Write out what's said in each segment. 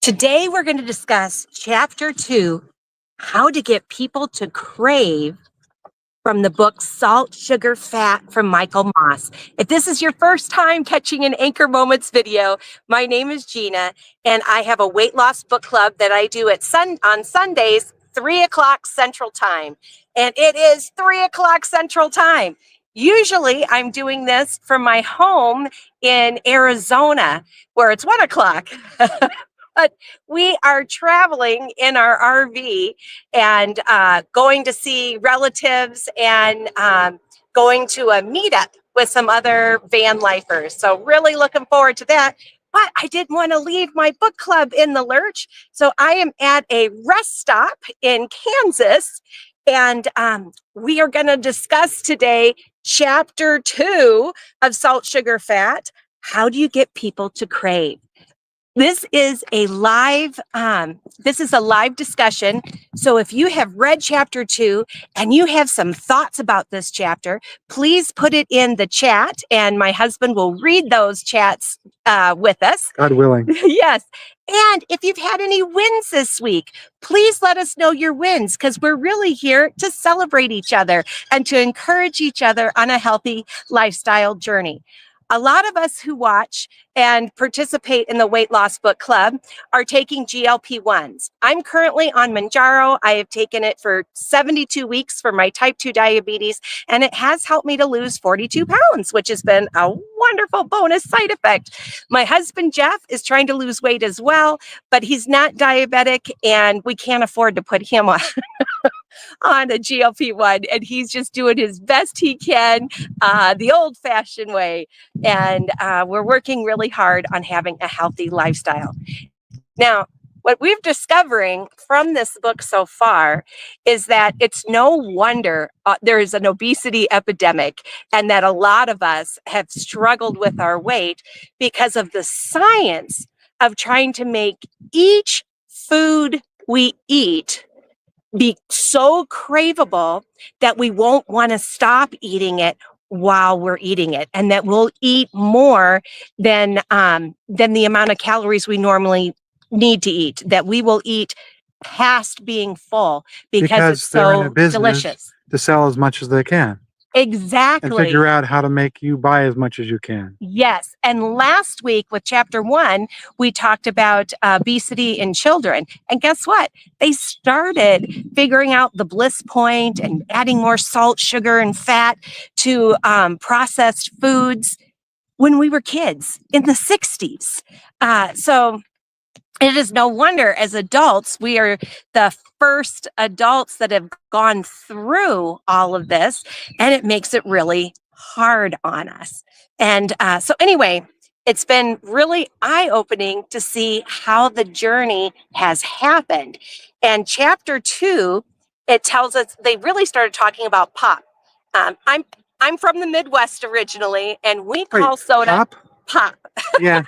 Today, we're going to discuss Chapter 2, How to Get People to Crave, from the book Salt, Sugar, Fat from Michael Moss. If this is your first time catching an Anchor Moments video, my name is Gina, and I have a weight loss book club that I do on Sundays, 3 o'clock Central Time. And it is 3 o'clock Central Time. Usually, I'm doing this from my home in Arizona, where it's 1 o'clock. But we are traveling in our RV and going to see relatives and going to a meetup with some other van lifers. So really looking forward to that. But I didn't want to leave my book club in the lurch. So I am at a rest stop in Kansas. And we are going to discuss today Chapter 2 of Salt, Sugar, Fat. How do you get people to crave? This is a live discussion. So if you have read Chapter 2 and you have some thoughts about this chapter, please put it in the chat and my husband will read those chats with us. God willing. Yes. And if you've had any wins this week, please let us know your wins, because we're really here to celebrate each other and to encourage each other on a healthy lifestyle journey. A lot of us who watch and participate in the Weight Loss Book Club are taking GLP-1s. I'm currently on Mounjaro. I have taken it for 72 weeks for my type 2 diabetes, and it has helped me to lose 42 pounds, which has been a wonderful bonus side effect. My husband, Jeff, is trying to lose weight as well, but he's not diabetic, and we can't afford to put him on. On a GLP-1, and he's just doing his best he can the old-fashioned way, and we're working really hard on having a healthy lifestyle. Now, what we're discovering from this book so far is that it's no wonder there is an obesity epidemic, and that a lot of us have struggled with our weight because of the science of trying to make each food we eat be so craveable that we won't want to stop eating it while we're eating it, and that we'll eat more than the amount of calories we normally need to eat, that we will eat past being full because it's they're in so a business delicious. to sell as much as they can. Exactly. And figure out how to make you buy as much as you can. Yes. And last week with Chapter 1, we talked about obesity in children. And guess what? They started figuring out the bliss point and adding more salt, sugar, and fat to processed foods when we were kids in the 60s. So it is no wonder as adults, we are the first adults that have gone through all of this, and it makes it really hard on us. And so anyway, it's been really eye-opening to see how the journey has happened. And Chapter 2, it tells us, they really started talking about pop. I'm from the Midwest originally, and we call soda pop. Yeah.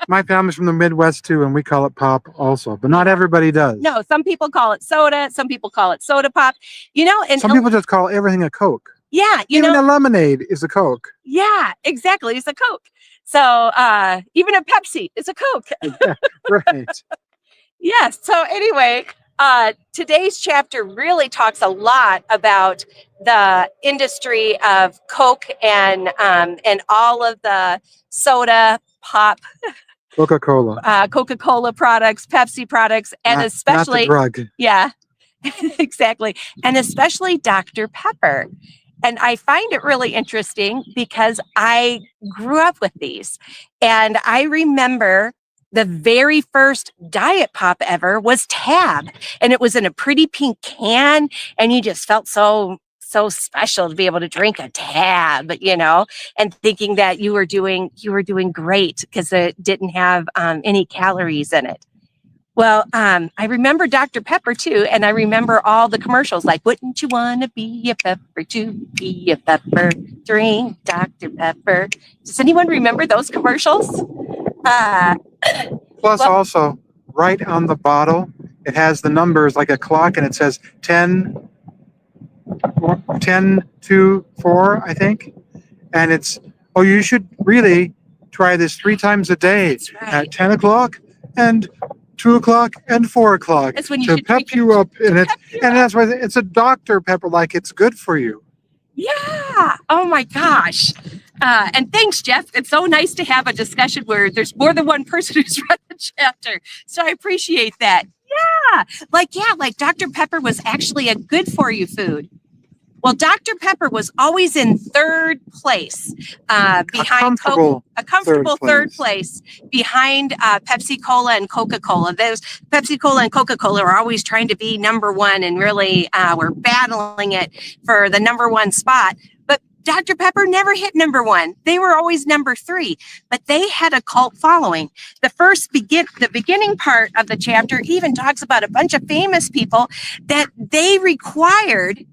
My family's from the Midwest too, and we call it pop also, but not everybody does. No, some people call it soda. Some people call it soda pop. And some people just call everything a Coke. Yeah, even a lemonade is a Coke. Yeah, exactly. It's a Coke. So even a Pepsi is a Coke. Yeah, right. Yes. So anyway, today's chapter really talks a lot about the industry of Coke and all of the soda, pop, Coca-Cola products, Pepsi products, and especially not the drug. Yeah, exactly. And especially Dr. Pepper. And I find it really interesting because I grew up with these. And I remember the very first diet pop ever was Tab. And it was in a pretty pink can. And you just felt so special to be able to drink a Tab, and thinking that you were doing great because it didn't have any calories in it. Well, I remember Dr. Pepper too, and I remember all the commercials like, wouldn't you want to be a pepper to be a pepper? Drink Dr. Pepper. Does anyone remember those commercials? Plus also, right on the bottle, it has the numbers like a clock, and it says 10 to 4, I think. And it's, you should really try this 3 times a day. That's right. At 10 o'clock and 2 o'clock and 4 o'clock That's when you to should pep drink it. you up, and Pep you up. that's why it's a Dr. Pepper, like it's good for you. Yeah. Oh my gosh. And thanks, Jeff. It's so nice to have a discussion where there's more than one person who's read the chapter. So I appreciate that. Yeah. Like Dr. Pepper was actually a good for you food. Well, Dr. Pepper was always in third place behind Coke, a comfortable third place behind Pepsi Cola and Coca Cola. Those Pepsi Cola and Coca Cola are always trying to be number one, and really we're battling it for the number one spot. But Dr. Pepper never hit number one. They were always number three, but they had a cult following. The beginning part of the chapter even talks about a bunch of famous people that they required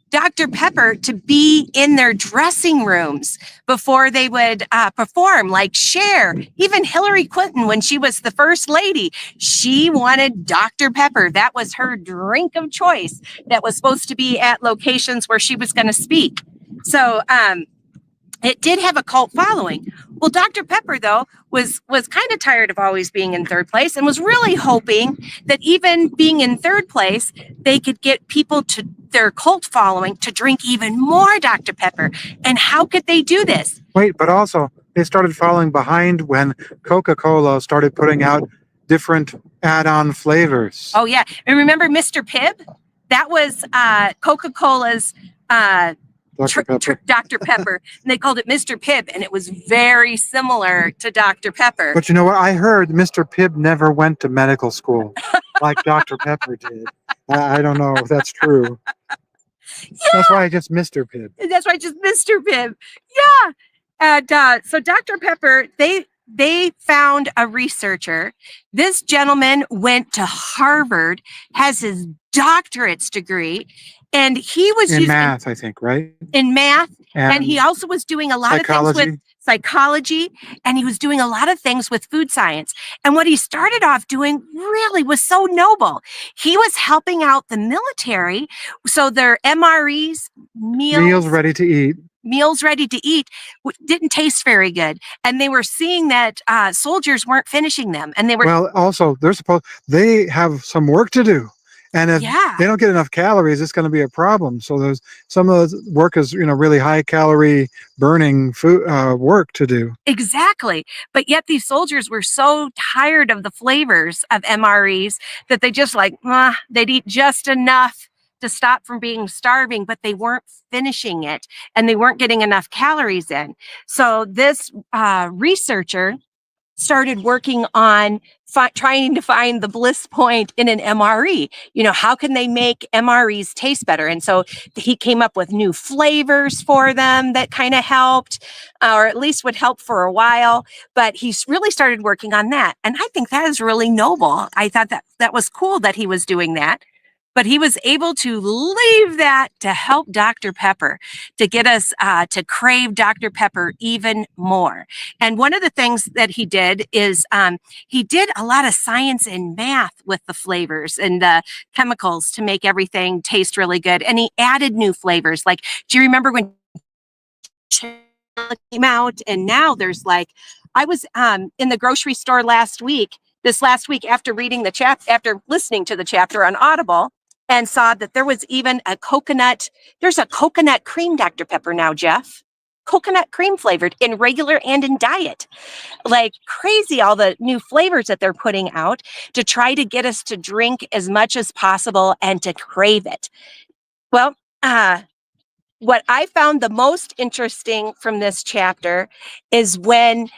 Dr. Pepper to be in their dressing rooms before they would perform, like Cher, even Hillary Clinton, when she was the first lady, she wanted Dr. Pepper. That was her drink of choice that was supposed to be at locations where she was going to speak. So it did have a cult following. Well, Dr. Pepper, though, was kind of tired of always being in third place and was really hoping that even being in third place, they could get people to their cult following to drink even more Dr. Pepper. And how could they do this? Wait, but also they started falling behind when Coca-Cola started putting out different add-on flavors. Oh, yeah. And remember Mr. Pibb? That was Coca-Cola's Dr. Pepper. And they called it Mr. Pibb, and it was very similar to Dr. Pepper. But you know what? I heard Mr. Pibb never went to medical school like Dr. Pepper did. I don't know if that's true. Yeah. That's why I just Mr. Pibb. That's why I just Mr. Pibb. Yeah. And so Dr. Pepper, they found a researcher. This gentleman went to Harvard, has his doctorate's degree, and he was in math, I think, right? In math, and he also was doing a lot of things with psychology, and he was doing a lot of things with food science. And what he started off doing really was so noble. He was helping out the military, so their MREs, meals ready to eat, didn't taste very good, and they were seeing that soldiers weren't finishing them, and they were also they have some work to do. And if they don't get enough calories, it's going to be a problem. So there's some of the work is, really high calorie burning food work to do. Exactly. But yet these soldiers were so tired of the flavors of MREs that they just they'd eat just enough to stop from being starving, but they weren't finishing it and they weren't getting enough calories in. So this researcher started working on trying to find the bliss point in an MRE. How can they make MREs taste better? And so he came up with new flavors for them that kind of helped, or at least would help for a while. But he's really started working on that. And I think that is really noble. I thought that was cool that he was doing that. But he was able to leave that to help Dr. Pepper, to get us to crave Dr. Pepper even more. And one of the things that he did is he did a lot of science and math with the flavors and the chemicals to make everything taste really good. And he added new flavors. Like, do you remember when came out? And now there's I was in the grocery store last week after reading after listening to the chapter on Audible, and saw that there was even there's a coconut cream Dr. Pepper now, Jeff. Coconut cream flavored in regular and in diet. Like crazy, all the new flavors that they're putting out to try to get us to drink as much as possible and to crave it. Well, what I found the most interesting from this chapter is when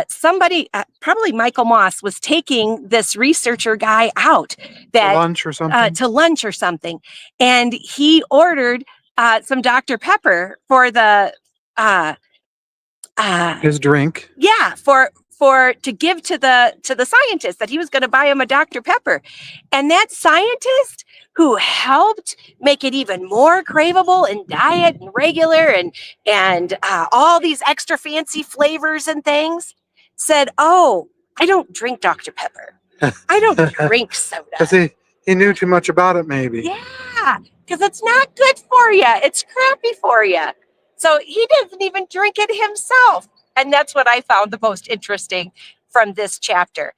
somebody, probably Michael Moss, was taking this researcher guy out to lunch or something. And he ordered some Dr. Pepper for the his drink. Yeah, to give to the scientist, that he was going to buy him a Dr. Pepper. And that scientist who helped make it even more craveable in diet and regular and all these extra fancy flavors and things said, "Oh, I don't drink Dr. Pepper. I don't drink soda." Because he knew too much about it, maybe. Yeah, because it's not good for you. It's crappy for you. So he doesn't even drink it himself. And that's what I found the most interesting from this chapter.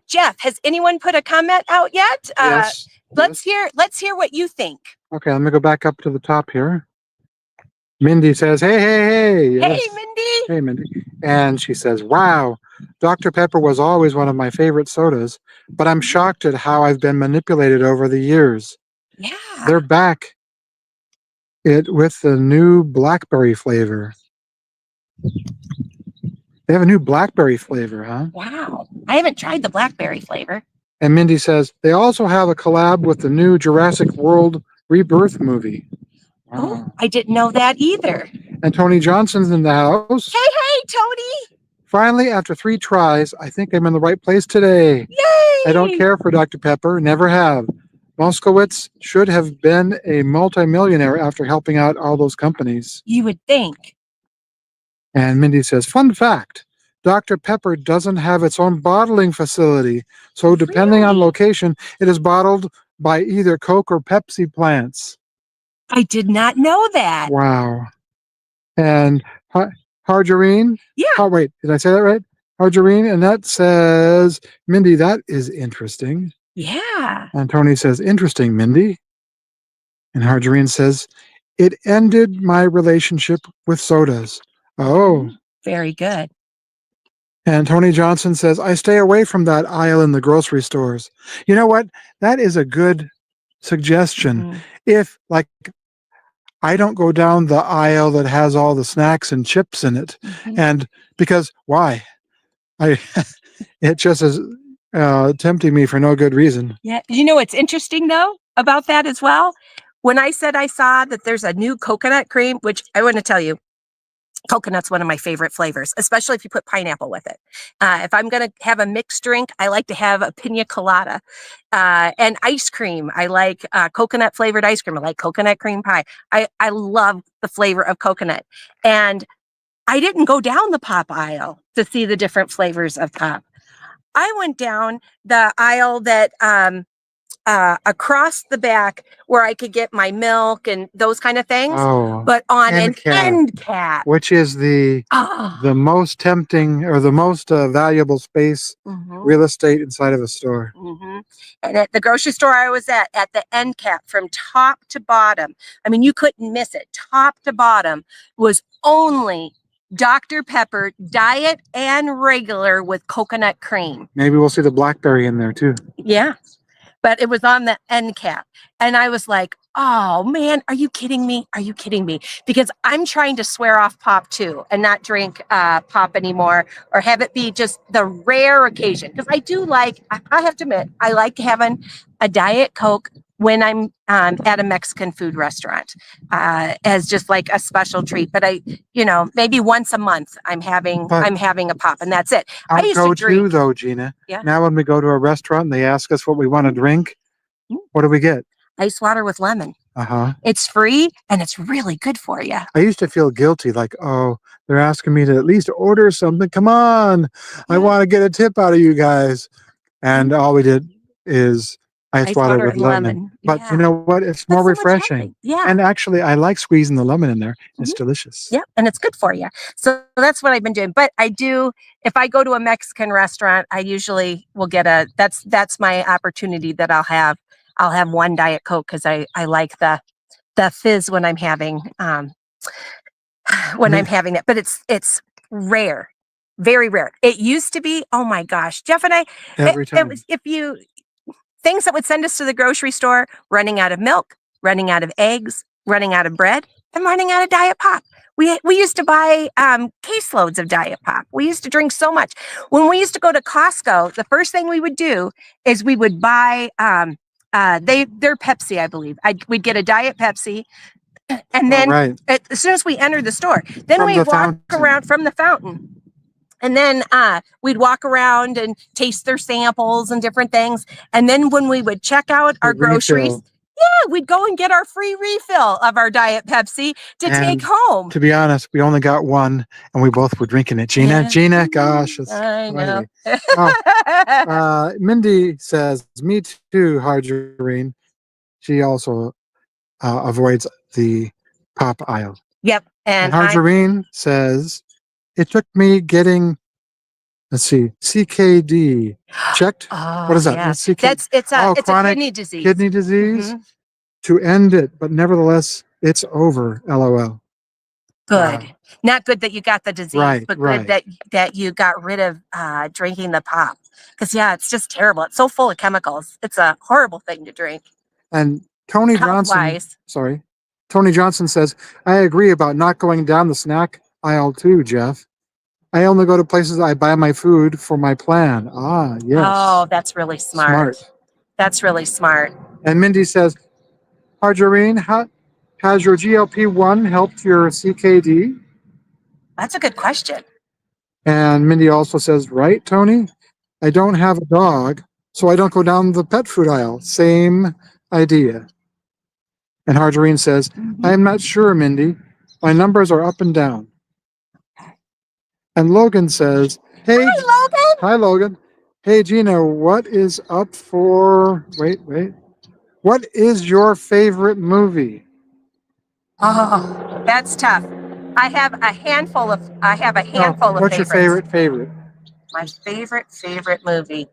Jeff, has anyone put a comment out yet? Yes. Let's hear what you think. Okay, let me go back up to the top here. Mindy says, hey, hey, hey. Yes. Hey, Mindy. Hey, Mindy. And she says, wow, Dr. Pepper was always one of my favorite sodas, but I'm shocked at how I've been manipulated over the years. Yeah. They're back with the new blackberry flavor. They have a new blackberry flavor, huh? Wow. I haven't tried the blackberry flavor. And Mindy says, they also have a collab with the new Jurassic World Rebirth movie. Wow. Oh, I didn't know that either. And Tony Johnson's in the house. Hey, Tony. Finally, after 3 tries, I think I'm in the right place today. Yay! I don't care for Dr. Pepper, never have. Moskowitz should have been a multimillionaire after helping out all those companies. You would think. And Mindy says, fun fact, Dr. Pepper doesn't have its own bottling facility. So depending on location, it is bottled by either Coke or Pepsi plants. I did not know that. Wow. And Harjarine? Yeah. Oh, wait, did I say that right? Harjarine, and that says, Mindy, that is interesting. Yeah. And Tony says, interesting, Mindy. And Harjarine says, it ended my relationship with sodas. Oh. Very good. And Tony Johnson says, I stay away from that aisle in the grocery stores. You know what? That is a good suggestion. Mm-hmm. If, like, I don't go down the aisle that has all the snacks and chips in it. Mm-hmm. And because why? It just is tempting me for no good reason. Yeah. You know what's interesting, though, about that as well? When I said I saw that there's a new coconut cream, which I want to tell you, coconut's one of my favorite flavors, especially if you put pineapple with it. If I'm going to have a mixed drink, I like to have a pina colada. And ice cream, I like coconut flavored ice cream. I like coconut cream pie. I love the flavor of coconut. And I didn't go down the pop aisle to see the different flavors of pop. I went down the aisle that across the back where I could get my milk and those kind of things, but on an end cap, which is the most tempting or the most valuable space real estate inside of a store. And at the grocery store I was at the end cap from top to bottom, I mean, you couldn't miss it. Top to bottom was only Dr. Pepper, diet and regular with coconut cream. Maybe we'll see the blackberry in there too. Yeah. But it was on the end cap. And I was like, oh man, are you kidding me? Are you kidding me? Because I'm trying to swear off pop too and not drink pop anymore or have it be just the rare occasion. Because I do like, I have to admit, I like having a Diet Coke when I'm at a Mexican food restaurant as just like a special treat. But maybe once a month I'm having a pop and that's it. I used to drink though, Gina. Yeah. Now when we go to a restaurant and they ask us what we want to drink, what do we get? Ice water with lemon. It's free and it's really good for you. I used to feel guilty, like, oh, they're asking me to at least order something. Come on, I want to get a tip out of you guys. And all we did is ice water with lemon. But you know what? It's more refreshing. Yeah. And actually, I like squeezing the lemon in there. It's delicious. Yeah, and it's good for you. So that's what I've been doing. But I do, if I go to a Mexican restaurant, I usually will get that's my opportunity that I'll have one Diet Coke because I like the fizz when I'm having I'm having it. But it's rare. Very rare. It used to be, oh my gosh, Jeff and I, every time. Things that would send us to the grocery store, running out of milk, running out of eggs, running out of bread, and running out of Diet Pop. We used to buy caseloads of Diet Pop. We used to drink so much. When we used to go to Costco, the first thing we would do is we would buy they're Pepsi, I believe. We'd get a Diet Pepsi, and then as soon as we entered the store, then we'd walk around from the fountain. And then we'd walk around and taste their samples and different things. And then when we would check out our groceries, we'd go and get our free refill of our Diet Pepsi to take home. To be honest, we only got one and we both were drinking it. Gina, gosh. I know. Anyway. Mindy says, me too, Harjarine. She also avoids the pop aisle. Yep. And Harjarine says, it took me getting Let's see. CKD. Checked. Oh, What is that? yeah. What's CKD? It's a Chronic kidney disease. kidney disease. Mhm. To end it, but nevertheless, it's over. LOL. Good. Not good that you got the disease, Right, but right. good that you got rid of drinking the pop. Because yeah, it's just terrible. It's so full of chemicals. It's a horrible thing to drink. And Tony Health Johnson, wise. sorry, Tony Johnson says, I agree about not going down the snack aisle too, Jeff. I only go to places I buy my food for my plan. Ah, yes. Oh, that's really smart. That's really smart. And Mindy says, Margarine, has your GLP-1 helped your CKD? That's a good question. And Mindy also says, right, Tony? I don't have a dog, so I don't go down the pet food aisle. Same idea. And Margarine says, I am not sure, Mindy. My numbers are up and down. And Logan says, hey. Hi, Logan. Hi, Logan. Hey, Gina, what is up for... Wait. What is your favorite movie? Oh, that's tough. I have a handful of What's favorites. your favorite? My favorite movie.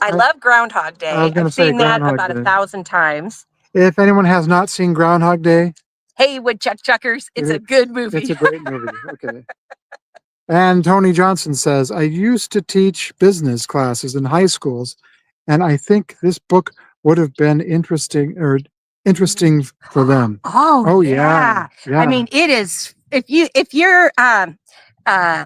I love Groundhog Day. I was going to I've say seen that Groundhog about Day. 1,000 times. If anyone has not seen Groundhog Day, Hey, Woodchuck Chuckers, it's a good movie. it's a great movie. Okay. And Tony Johnson says, I used to teach business classes in high schools, and I think this book would have been interesting for them. Oh yeah. I mean, it is. If you're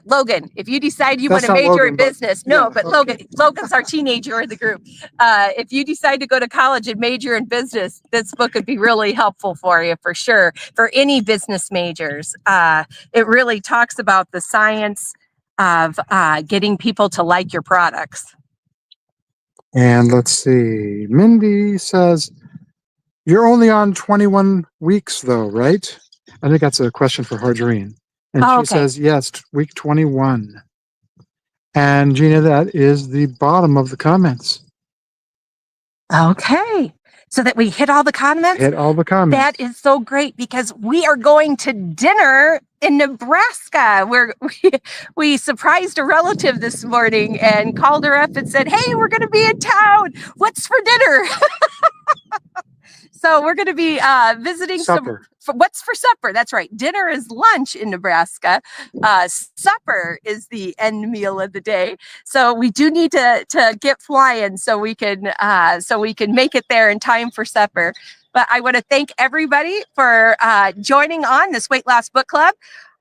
Logan, if you decide you want to major in business, Logan's our teenager in the group. If you decide to go to college and major in business, this book would be really helpful for you for sure. For any business majors, it really talks about the science of getting people to like your products. And let's see. Mindy says, you're only on 21 weeks though, right? I think that's a question for Harjarine. And she says, yes, week 21. And Gina, that is the bottom of the comments. Okay. So that we hit all the comments? Hit all the comments. That is so great because we are going to dinner in Nebraska where we surprised a relative this morning and called her up and said, hey, we're going to be in town. What's for dinner? So we're going to be visiting supper. What's for supper? That's right. Dinner is lunch in Nebraska. Supper is the end meal of the day. So we do need to get flying so we can make it there in time for supper. But I want to thank everybody for joining on this Weight Loss Book Club.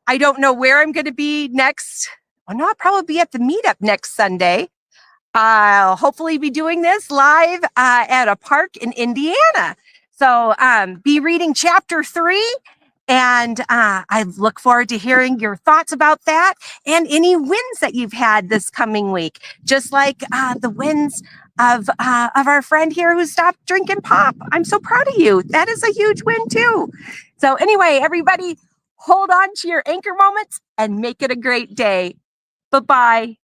I don't know where I'm going to be next. Well, no, I'll probably be at the meetup next Sunday. I'll hopefully be doing this live at a park in Indiana. So be reading chapter 3, and I look forward to hearing your thoughts about that and any wins that you've had this coming week, just like the wins of our friend here who stopped drinking pop. I'm so proud of you. That is a huge win too. So anyway, everybody, hold on to your anchor moments and make it a great day. Bye-bye.